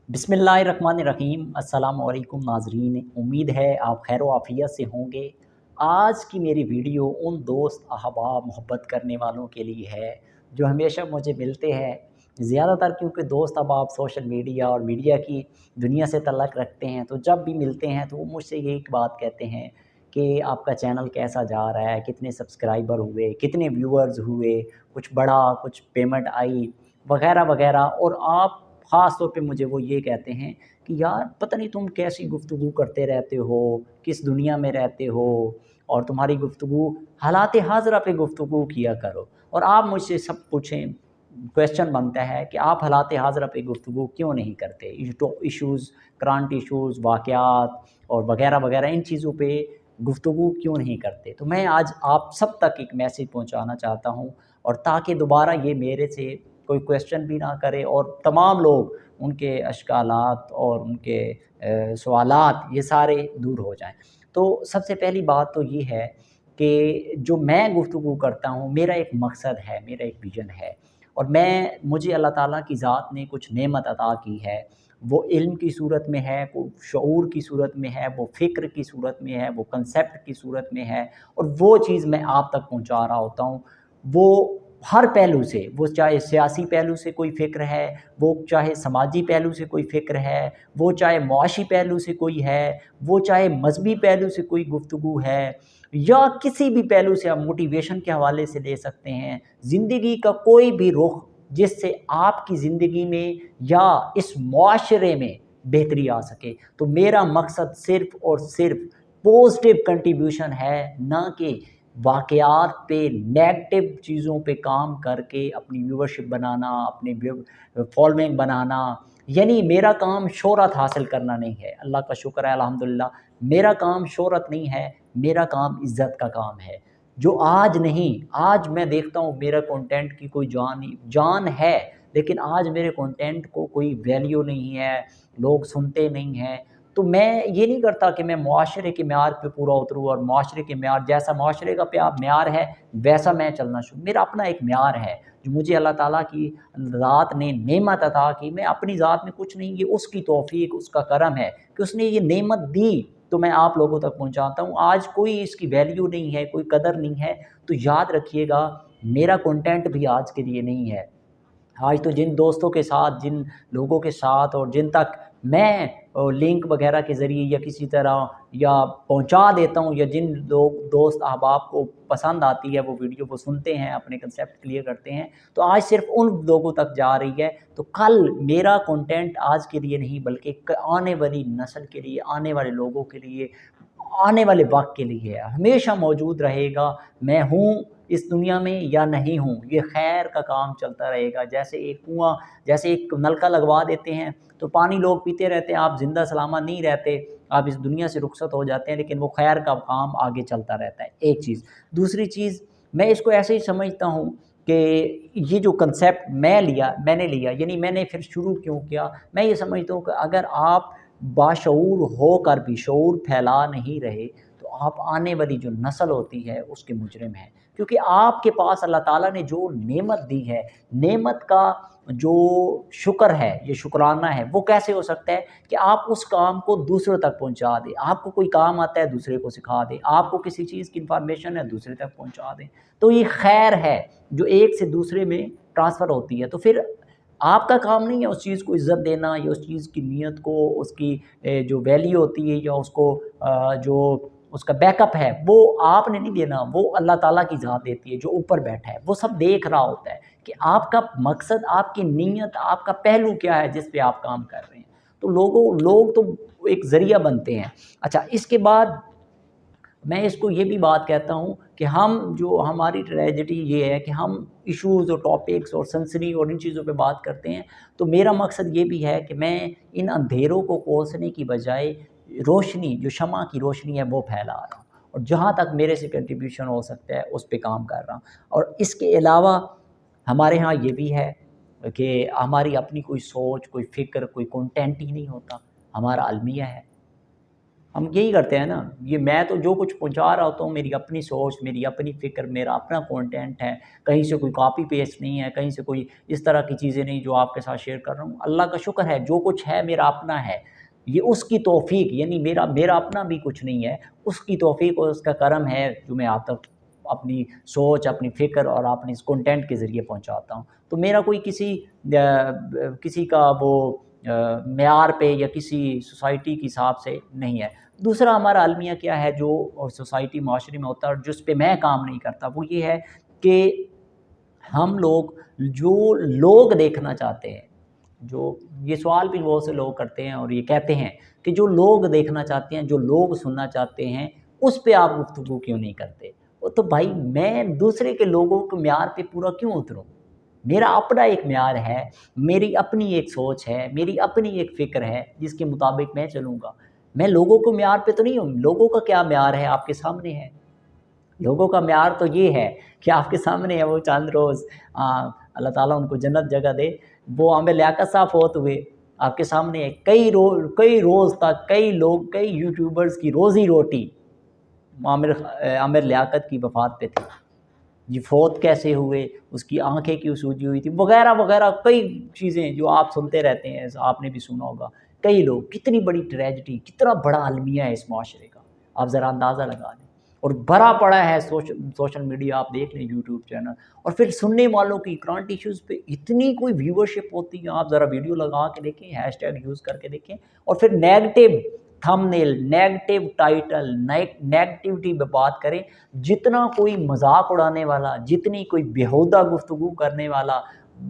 बिस्मिल्लाहिर्रहमानिर्रहीम। अस्सलाम वालेकुम नाज़रीन, उम्मीद है आप खैर आफ़ियत से होंगे। आज की मेरी वीडियो उन दोस्त अहबाब मोहब्बत करने वालों के लिए है जो हमेशा मुझे मिलते हैं। ज़्यादातर क्योंकि दोस्त अहबाब सोशल मीडिया और मीडिया की दुनिया से तल्लक़ रखते हैं, तो जब भी मिलते हैं तो वो मुझसे यही बात कहते हैं कि आपका चैनल कैसा जा रहा है, कितने सब्सक्राइबर हुए, कितने व्यूअर्स हुए, कुछ बढ़ा, कुछ पेमेंट आई वग़ैरह वग़ैरह। और आप ख़ास तौर पे मुझे वो ये कहते हैं कि यार पता नहीं तुम कैसी गुफ्तगू करते रहते हो, किस दुनिया में रहते हो, और तुम्हारी गुफ्तगू हालात हाज़िरा पे गुफ्तगू किया करो। और आप मुझसे सब पूछें, क्वेश्चन बनता है कि आप हालात हाज़िरा पे गुफ्तगू क्यों नहीं करते? इश्यूज़, करंट इश्यूज़, वाक़यात और वग़ैरह वग़ैरह इन चीज़ों पे गुफ्तगू क्यों नहीं करते? तो मैं आज आप सब तक एक मैसेज पहुँचाना चाहता हूँ, और ताकि दोबारा ये मेरे से कोई क्वेश्चन भी ना करे और तमाम लोग उनके अश्कालात और उनके सवालात ये सारे दूर हो जाएँ। तो सबसे पहली बात तो ये है कि जो मैं गुफ्तगू करता हूँ, मेरा एक मकसद है, मेरा एक विज़न है, और मुझे अल्लाह ताला की ज़ात ने कुछ नेमत अता की है। वो इल्म की सूरत में है, वो शऊर की सूरत में है, वो फ़िक्र की सूरत में है, वो कंसेप्ट की सूरत में है, और वो चीज़ मैं आप तक पहुँचा रहा होता हूँ। वो हर पहलू से, वो चाहे सियासी पहलू से कोई फ़िक्र है, वो चाहे समाजी पहलू से कोई फ़िक्र है, वो चाहे मुआशी पहलू से कोई है, वो चाहे मज़हबी पहलू से कोई गुफ्तगू है, या किसी भी पहलू से आप मोटिवेशन के हवाले से ले सकते हैं। ज़िंदगी का कोई भी रुख जिससे आपकी ज़िंदगी में या इस मुआशरे में बेहतरी आ सके। तो मेरा मकसद सिर्फ़ और सिर्फ़ पॉज़िटिव कंट्रीब्यूशन है, ना कि वाक़यात पे नेगेटिव चीज़ों पे काम करके अपनी व्यूवरशिप बनाना, अपनी फॉलोइंग बनाना। यानी मेरा काम शोहरत हासिल करना नहीं है। अल्लाह का शुक्र है, अल्हम्दुलिल्लाह, मेरा काम शोहरत नहीं है, मेरा काम इज़्ज़त का काम है। जो आज नहीं, आज मैं देखता हूँ मेरा कंटेंट की कोई जान है, लेकिन आज मेरे कंटेंट को कोई वैल्यू नहीं है, लोग सुनते नहीं हैं। तो मैं ये नहीं करता कि मैं मुआशरे के म्यार पे पूरा उतरूँ, और मुआशरे के म्यार जैसा मुआशरे का म्यार है वैसा मैं चलना शुरू। मेरा अपना एक म्यार है जो मुझे अल्लाह ताला की ज़ात ने नेमत अता की। मैं अपनी ज़ात में कुछ नहीं, ये उसकी तौफ़ीक, उसका करम है कि उसने ये नेमत दी, तो मैं आप लोगों तक पहुँचाता हूँ। आज कोई इसकी वैल्यू नहीं है, कोई कदर नहीं है, तो याद रखिएगा मेरा कंटेंट भी आज के लिए नहीं है। आज तो जिन दोस्तों के साथ, जिन लोगों के साथ, और जिन तक मैं लिंक वगैरह के ज़रिए या किसी तरह या पहुंचा देता हूं, या जिन लोग दोस्त अहबाब को पसंद आती है वो वीडियो, वो सुनते हैं, अपने कंसेप्ट क्लियर करते हैं, तो आज सिर्फ उन लोगों तक जा रही है। तो कल मेरा कंटेंट आज के लिए नहीं, बल्कि आने वाली नस्ल के लिए, आने वाले लोगों के लिए, आने वाले वक्त के लिए है, हमेशा मौजूद रहेगा। मैं हूँ इस दुनिया में या नहीं हूँ, ये खैर का काम चलता रहेगा। जैसे एक नलका लगवा देते हैं तो पानी लोग पीते रहते हैं, आप ज़िंदा सलामत नहीं रहते, आप इस दुनिया से रुखसत हो जाते हैं, लेकिन वो खैर का काम आगे चलता रहता है। एक चीज़। दूसरी चीज़, मैं इसको ऐसे ही समझता हूँ कि ये जो कंसेप्ट मैंने लिया, यानी मैंने फिर शुरू क्यों किया, मैं ये समझता हूँ कि अगर आप बाशऊर होकर भी शऊर फैला नहीं रहे, तो आप आने वाली जो नस्ल होती है उसके मुजरिम हैं। क्योंकि आपके पास अल्लाह ताला ने जो नेमत दी है, नेमत का जो शुक्र है, ये शुक्राना है, वो कैसे हो सकता है कि आप उस काम को दूसरों तक पहुँचा दें। आपको कोई काम आता है, दूसरे को सिखा दें। आपको किसी चीज़ की इन्फॉर्मेशन है, दूसरे तक पहुँचा दें। तो ये खैर है जो एक से दूसरे में ट्रांसफ़र होती है। तो फिर आपका काम नहीं है उस चीज़ को इज़्ज़त देना, या उस चीज़ की नीयत को, उसकी जो वैल्यू होती है, या उसको जो उसका बैकअप है, वो आपने नहीं देना, वो अल्लाह ताला की ज़ात देती है जो ऊपर बैठा है। वो सब देख रहा होता है कि आपका मकसद, आपकी नीयत, आपका पहलू क्या है जिस पे आप काम कर रहे हैं। तो लोग तो एक ज़रिया बनते हैं। अच्छा, इसके बाद मैं इसको ये भी बात कहता हूँ कि हमारी ट्रेजेडी ये है कि हम इश्यूज़ और टॉपिक्स और सनसनी और इन चीज़ों पे बात करते हैं। तो मेरा मकसद ये भी है कि मैं इन अंधेरों को कोसने की बजाय रोशनी, जो शम्मा की रोशनी है, वो फैला रहा हूँ, और जहाँ तक मेरे से कंट्रीब्यूशन हो सकता है उस पे काम कर रहा हूँ। और इसके अलावा हमारे यहाँ ये भी है कि हमारी अपनी कोई सोच, कोई फ़िक्र, कोई कंटेंट ही नहीं होता, हमारा अलमिया है। हम यही करते हैं ना। ये मैं तो जो कुछ पहुँचा रहा होता हूँ, मेरी अपनी सोच, मेरी अपनी फ़िक्र, मेरा अपना कंटेंट है, कहीं से कोई कॉपी पेस्ट नहीं है, कहीं से कोई इस तरह की चीज़ें नहीं जो आपके साथ शेयर कर रहा हूँ। अल्लाह का शुक्र है, जो कुछ है मेरा अपना है। ये उसकी तौफ़ीक, यानी मेरा मेरा अपना भी कुछ नहीं है, उसकी तौफ़ीक और उसका करम है जो मैं आप तक अपनी सोच, अपनी फ़िक्र और अपने इस कंटेंट के ज़रिए पहुँचाता हूँ। तो मेरा कोई किसी का वो मेयार पे या किसी सोसाइटी के हिसाब से नहीं है। दूसरा हमारा अलमिया क्या है जो सोसाइटी माशरे में होता है और जिस पे मैं काम नहीं करता, वो ये है कि हम लोग जो लोग देखना चाहते हैं, जो ये सवाल भी बहुत से लोग करते हैं और ये कहते हैं कि जो लोग देखना चाहते हैं, जो लोग सुनना चाहते हैं, उस पे आप गुफ्तगू क्यों नहीं करते? वो तो भाई मैं दूसरे के लोगों के म्यार पे पूरा क्यों उतरूँ? मेरा अपना एक म्यार है, मेरी अपनी एक सोच है, मेरी अपनी एक फ़िक्र है, जिसके मुताबिक मैं चलूँगा। मैं लोगों के म्यार पे तो नहीं हूँ, लोगों का क्या म्यार है आपके सामने है। लोगों का म्यार तो ये है कि आपके सामने है वो चंद रोज़ अल्लाह ताला उनको जन्नत जगह दे, वो आमिर लियाकत साहब फ़ौत हुए, आपके सामने है। कई रोज़ तक कई लोग, कई यूट्यूबर्स की रोज़ी-रोटी आमिर लियाकत की वफ़ात पे थी। ये फ़ौत कैसे हुए, उसकी आँखें क्यों सूजी हुई थी, वग़ैरह-वग़ैरह कई चीज़ें जो आप सुनते रहते हैं, आपने भी सुना होगा। कई लोग, कितनी बड़ी ट्रेजेडी, कितना बड़ा अलमिया है इस माशरे का, आप ज़रा अंदाज़ा लगा लें। और भरा पड़ा है सोशल मीडिया, आप देख लें यूट्यूब चैनल, और फिर सुनने वालों की करंट इश्यूज़ पे इतनी कोई व्यूअरशिप होती है, आप ज़रा वीडियो लगा के देखें, हैशटैग यूज़ करके देखें, और फिर negative thumbnail, negative title, negativity पे बात करें। जितना कोई मज़ाक उड़ाने वाला, जितनी कोई बेहुदा गुफ्तगू करने वाला,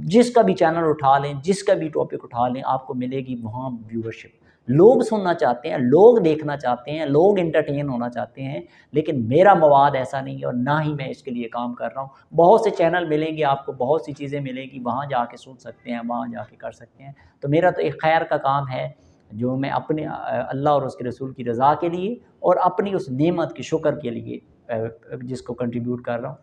जिसका भी चैनल उठा लें, जिसका भी टॉपिक उठा लें, आपको मिलेगी वहाँ व्यूअरशिप। लोग सुनना चाहते हैं, लोग देखना चाहते हैं, लोग एंटरटेन होना चाहते हैं, लेकिन मेरा मवाद ऐसा नहीं है और ना ही मैं इसके लिए काम कर रहा हूँ। बहुत से चैनल मिलेंगे आपको, बहुत सी चीज़ें मिलेंगी, वहाँ जाके सुन सकते हैं, वहाँ जाके कर सकते हैं। तो मेरा तो एक खैर का काम है जो मैं अपने अल्लाह और उसके रसूल की रज़ा के लिए और अपनी उस नेमत के शुक्र के लिए जिसको कंट्रीब्यूट कर रहा हूँ।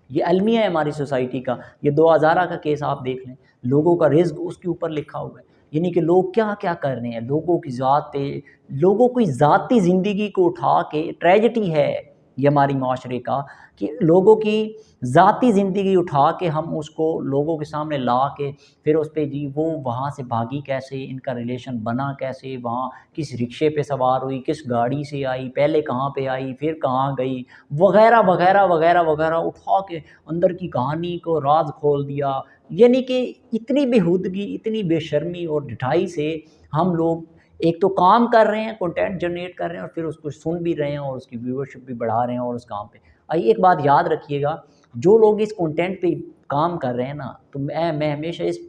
ये अलमिया है हमारी सोसाइटी का। ये 2000 का केस आप देख लें, लोगों का रिज़्क उसके ऊपर लिखा हुआ है। यानी कि लोग क्या-क्या कर रहे हैं, लोगों की ज़ात पे, लोगों की ज़ाती ज़िंदगी को उठा के, ट्रेजेडी है ये हमारी माशरे का कि लोगों की ज़ाती ज़िंदगी उठा के हम उसको लोगों के सामने ला के फिर उस पे जी वो वहाँ से भागी कैसे, इनका रिलेशन बना कैसे, वहाँ किस रिक्शे पे सवार हुई, किस गाड़ी से आई, पहले कहाँ पे आई, फिर कहाँ गई, वग़ैरह-वग़ैरह उठा के अंदर की कहानी को राज़ खोल दिया। यानी कि इतनी बेहूदगी, इतनी बेशर्मी और ढिठाई से हम लोग एक तो काम कर रहे हैं, कंटेंट जनरेट कर रहे हैं और फिर उसको सुन भी रहे हैं और उसकी व्यूअरशिप भी बढ़ा रहे हैं और उस काम पे। एक बात याद रखिएगा, जो लोग इस कंटेंट पे काम कर रहे हैं ना, तो मैं हमेशा इस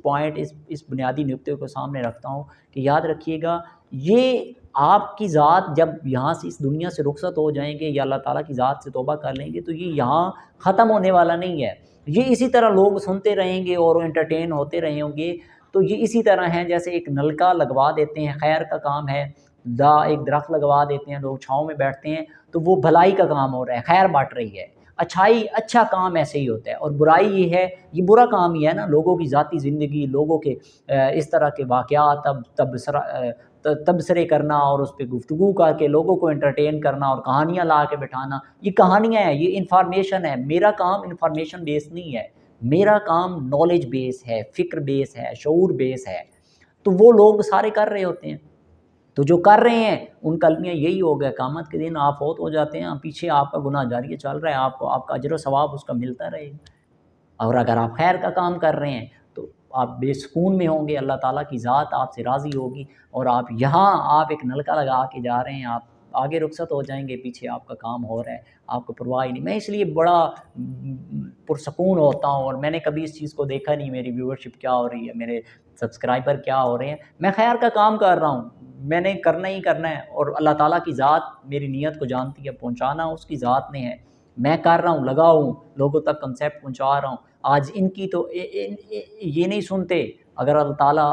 बुनियादी नुक्ते को सामने रखता हूँ कि याद रखिएगा, ये आपकी ज़ात जब यहाँ से इस दुनिया से रुखसत हो जाएँगे या अल्लाह ताला की ज़ात से तौबा कर लेंगे, तो ये यहाँ ख़त्म होने वाला नहीं है। ये इसी तरह लोग सुनते रहेंगे और एंटरटेन होते रहेंगे। तो ये इसी तरह हैं जैसे एक नलका लगवा देते हैं, खैर का काम है, एक दरख्त लगवा देते हैं, लोग छाँव में बैठते हैं, तो वो भलाई का काम हो रहा है, खैर बाँट रही है। अच्छा काम ऐसे ही होता है और बुराई ये है, ये बुरा काम ही है ना, लोगों की ज़ाती ज़िंदगी, लोगों के इस तरह के वाक़यात तबसरे करना और उस पे गुफ्तगू करके लोगों को एंटरटेन करना और कहानियाँ ला के बिठाना, ये कहानियाँ हैं, ये इन्फॉर्मेशन है। मेरा काम इन्फॉर्मेशन बेस नहीं है, मेरा काम नॉलेज बेस है, फ़िक्र बेस है, शऊर बेस है। तो वो लोग सारे कर रहे होते हैं। तो जो कर रहे हैं उनका अलमिया यही हो गया, क़यामत के दिन आप फ़ौत हो जाते हैं, पीछे आपका गुनाह जारी चल रहा है, आपको आपका अजर व सवाब उसका मिलता रहेगा। और अगर आप खैर का काम कर रहे हैं तो आप बेसुकून में होंगे, अल्लाह ताला की ज़ात आपसे राज़ी होगी और आप एक नलका लगा के जा रहे हैं, आप आगे रुखसत हो जाएँगे, पीछे आपका काम हो रहा है, आपको परवाह ही नहीं। मैं इसलिए बड़ा पुरसकून होता हूँ और मैंने कभी इस चीज़ को देखा नहीं मेरी व्यूअरशिप क्या हो रही है, मेरे सब्सक्राइबर क्या हो रहे हैं। मैं खैर का काम कर रहा हूँ, मैंने करना ही करना है और अल्लाह ताला की ज़ात मेरी नीयत को जानती है, पहुँचाना उसकी ज़ात ने है। मैं कर रहा हूँ, लगा हूँ, लोगों तक कंसेप्ट पहुँचा रहा हूँ। आज इनकी तो ये नहीं सुनते, अगर अल्लाह ताला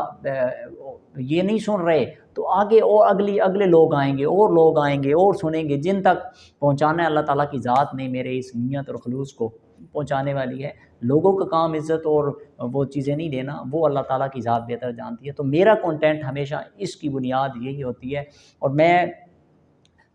ये नहीं सुन रहे तो आगे और अगले लोग आएँगे और लोग आएँगे और सुनेंगे, जिन तक पहुँचाना है अल्लाह ताला की ज़ात ने मेरे इस नियत और ख़ुलूस को पहुँचाने वाली है। लोगों का काम इज़्ज़त और वो चीज़ें नहीं देना, वो अल्लाह ताला की ज़ात बेहतर जानती है। तो मेरा कंटेंट हमेशा इसकी बुनियाद यही होती है और मैं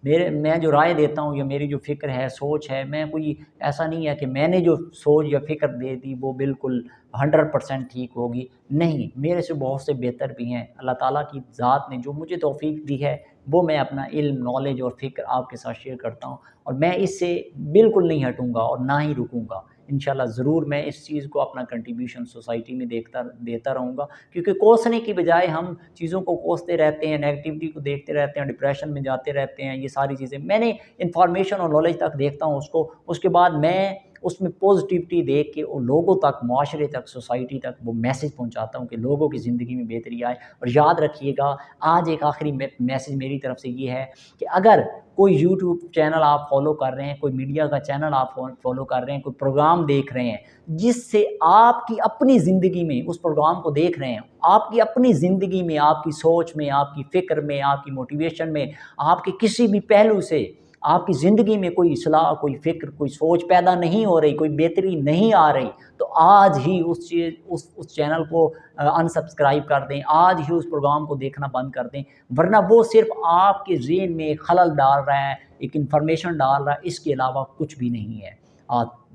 मैं जो राय देता हूँ या मेरी जो फ़िक्र है, सोच है, मैं कोई ऐसा नहीं है कि मैंने जो सोच या फ़िक्र दे दी वो बिल्कुल 100% ठीक होगी। नहीं, मेरे से बहुत से बेहतर भी हैं। अल्लाह ताला की ज़ात ने जो मुझे तौफ़ीक दी है, वो मैं अपना इल्म, नॉलेज और फ़िक्र आपके साथ शेयर करता हूँ और मैं इससे बिल्कुल नहीं हटूँगा और ना ही रुकूँगा। इंशाल्लाह ज़रूर मैं इस चीज़ को अपना कंट्रीब्यूशन सोसाइटी में देता रहूँगा, क्योंकि कोसने की बजाय हम चीज़ों को कोसते रहते हैं, नेगेटिविटी को देखते रहते हैं, डिप्रेशन में जाते रहते हैं, ये सारी चीज़ें मैंने इन्फॉर्मेशन और नॉलेज तक देखता हूँ उसको, उसके बाद मैं उसमें पॉज़िटिविटी देख के वो लोगों तक, माशरे तक, सोसाइटी तक वो मैसेज पहुँचाता हूँ कि लोगों की ज़िंदगी में बेहतरी आए। और याद रखिएगा, आज एक आखिरी मैसेज मेरी तरफ से ये है कि अगर कोई यूट्यूब चैनल आप फ़ॉलो कर रहे हैं, कोई मीडिया का चैनल आप फ़ॉलो कर रहे हैं, कोई प्रोग्राम देख रहे हैं, जिससे आपकी अपनी ज़िंदगी में उस प्रोग्राम को देख रहे हैं, आपकी अपनी ज़िंदगी में, आपकी सोच में, आपकी फ़िक्र में, आपकी मोटिवेशन में, आपके किसी भी पहलू से आपकी ज़िंदगी में कोई इस्लाह, कोई फ़िक्र, कोई सोच पैदा नहीं हो रही, कोई बेहतरी नहीं आ रही, तो आज ही उस चैनल को अनसब्सक्राइब कर दें, आज ही उस प्रोग्राम को देखना बंद कर दें, वरना वो सिर्फ़ आपके ज़हन में खलल डाल रहा है, एक इन्फॉर्मेशन डाल रहा है, इसके अलावा कुछ भी नहीं है।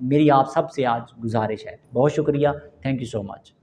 मेरी आप सबसे आज गुज़ारिश है। बहुत शुक्रिया। Thank you so much.